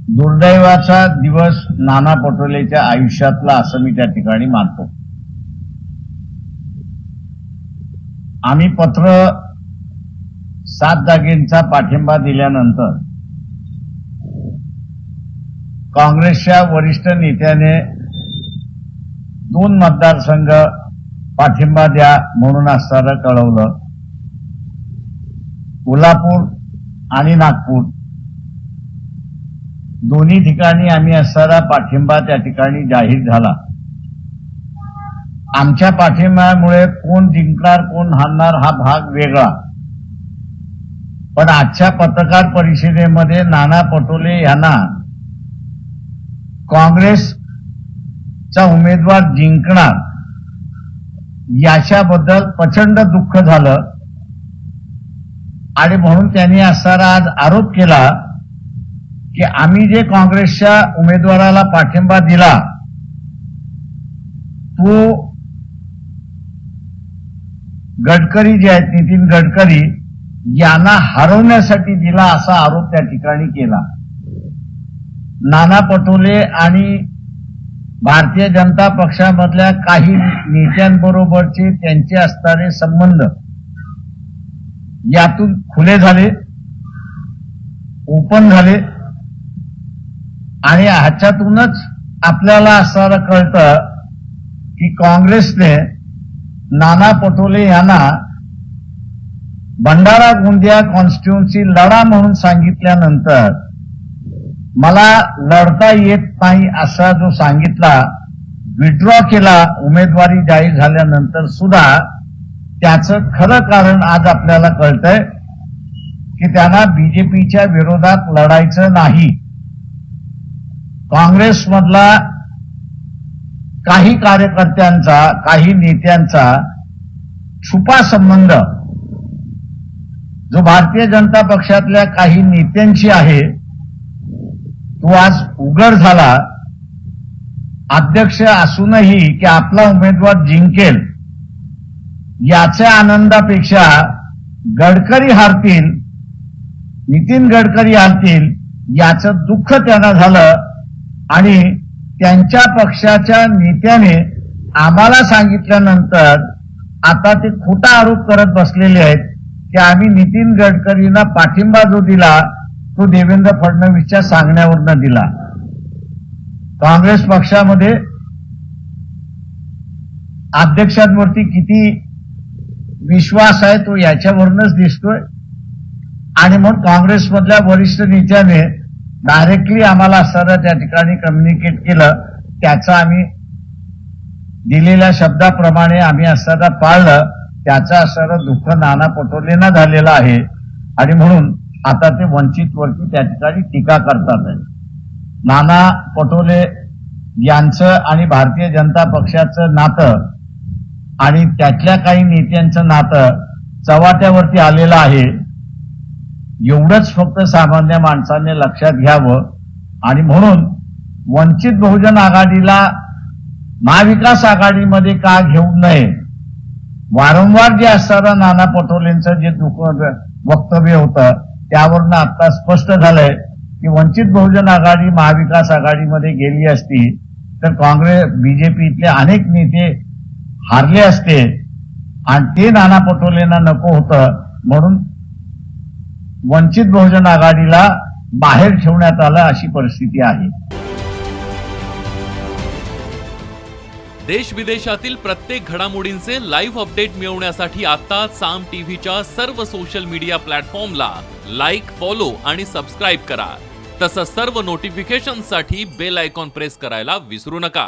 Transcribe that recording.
दुर्दैवाचा दिवस नाना पटोलेच्या आयुष्यातला असं मी त्या ठिकाणी मानतो. आम्ही पत्र 7 जागेंचा पाठिंबा दिल्यानंतर काँग्रेसच्या वरिष्ठ नेत्याने 2 मतदारसंघ पाठिंबा द्या म्हणून असणारं कळवलं. कोल्हापूर आणि नागपूर दोन्ही ठिकाणी आम्ही असणारा पाठिंबा त्या ठिकाणी जाहीर झाला. आमच्या पाठिंब्यामुळे कोण जिंकणार कोण हारणार हा भाग वेगळा, पण आजच्या पत्रकार परिषदेमध्ये नाना पटोले यांना काँग्रेसचा उमेदवार जिंकणार याच्याबद्दल प्रचंड दुःख झालं आणि म्हणून त्यांनी असणारा आज आरोप केला की आम्ही जे काँग्रेसच्या उमेदवाराला पाठिंबा दिला तो गडकरी जे आहेत नितीन गडकरी यांना हरवण्यासाठी दिला असा आरोप त्या ठिकाणी केला. नाना पटोले आणि भारतीय जनता पक्षामधल्या काही नेत्यांबरोबरचे त्यांचे असणारे संबंध यातून खुले झाले, ओपन झाले आणि ह्याच्यातूनच आपल्याला असं कळतं की काँग्रेसने नाना पटोले यांना भंडारा गोंदिया कॉन्स्टिट्युएन्सी लढा म्हणून सांगितल्यानंतर मला लढता येत नाही असा जो सांगितला, विड्रॉ केला उमेदवारी जाहीर झाल्यानंतर सुद्धा त्याचं खरं कारण आज आपल्याला कळतंय की त्यांना बीजेपीच्या विरोधात लढायचं नाही. काँग्रेसमधला काही कार्यकर्त्यांचा काही नेत्यांचा छुपा संबंध जो भारतीय जनता पक्षातल्या काही नेत्यांशी आहे तो आज उघड झाला. अध्यक्ष असूनही की आपला उमेदवार जिंकेल याच्या आनंदापेक्षा गडकरी हारतील, नितीन गडकरी हारतील याचं दुःख त्यांना झालं आणि त्यांच्या पक्षाच्या नेत्याने आम्हाला सांगितल्यानंतर आता ते खोटा आरोप करत बसलेले आहेत की आम्ही नितीन गडकरींना पाठिंबा जो दिला तो देवेंद्र फडणवीसच्या सांगण्यावरनं दिला. काँग्रेस पक्षामध्ये अध्यक्षांवरती किती विश्वास आहे तो याच्यावरूनच दिसतोय आणि म्हणून काँग्रेसमधल्या वरिष्ठ नेत्याने डायरेक्टली आम्हाला असणारा त्या ठिकाणी कम्युनिकेट केलं. त्याचं आम्ही दिलेल्या शब्दाप्रमाणे आम्ही असणारा पाळलं. त्याचं असणारं दुःख नाना पटोलेंना झालेलं आहे आणि म्हणून आता ते वंचितवरती त्या ठिकाणी टीका करतात आहे. नाना पटोले यांचं आणि भारतीय जनता पक्षाचं नातं आणि त्यातल्या काही नेत्यांचं नातं चव्हाट्यावरती आलेलं आहे. एवढंच फक्त सामान्य माणसाने लक्षात घ्यावं आणि म्हणून वंचित बहुजन आघाडीला महाविकास आघाडीमध्ये का घेऊ नये. वारंवार जे असणारं नाना पटोलेंचं जे वक्तव्य होतं त्यावरनं आता स्पष्ट झालंय की वंचित बहुजन आघाडी महाविकास आघाडीमध्ये गेली असती तर काँग्रेस बीजेपीतले अनेक नेते हारले असते आणि ते नाना पटोलेंना नको होतं म्हणून वंचित बहुजन आघाडीला बाहेर ठेवण्यात आलं अशी परिस्थिती आहे. देश विदेशातील प्रत्येक घडामोडींचे लाईव्ह अपडेट मिळवण्यासाठी आता साम टीव्हीच्या सर्व सोशल मीडिया प्लॅटफॉर्मला लाईक, फॉलो आणि सबस्क्राईब करा. तसंच सर्व नोटिफिकेशनसाठी बेल आयकॉन प्रेस करायला विसरू नका.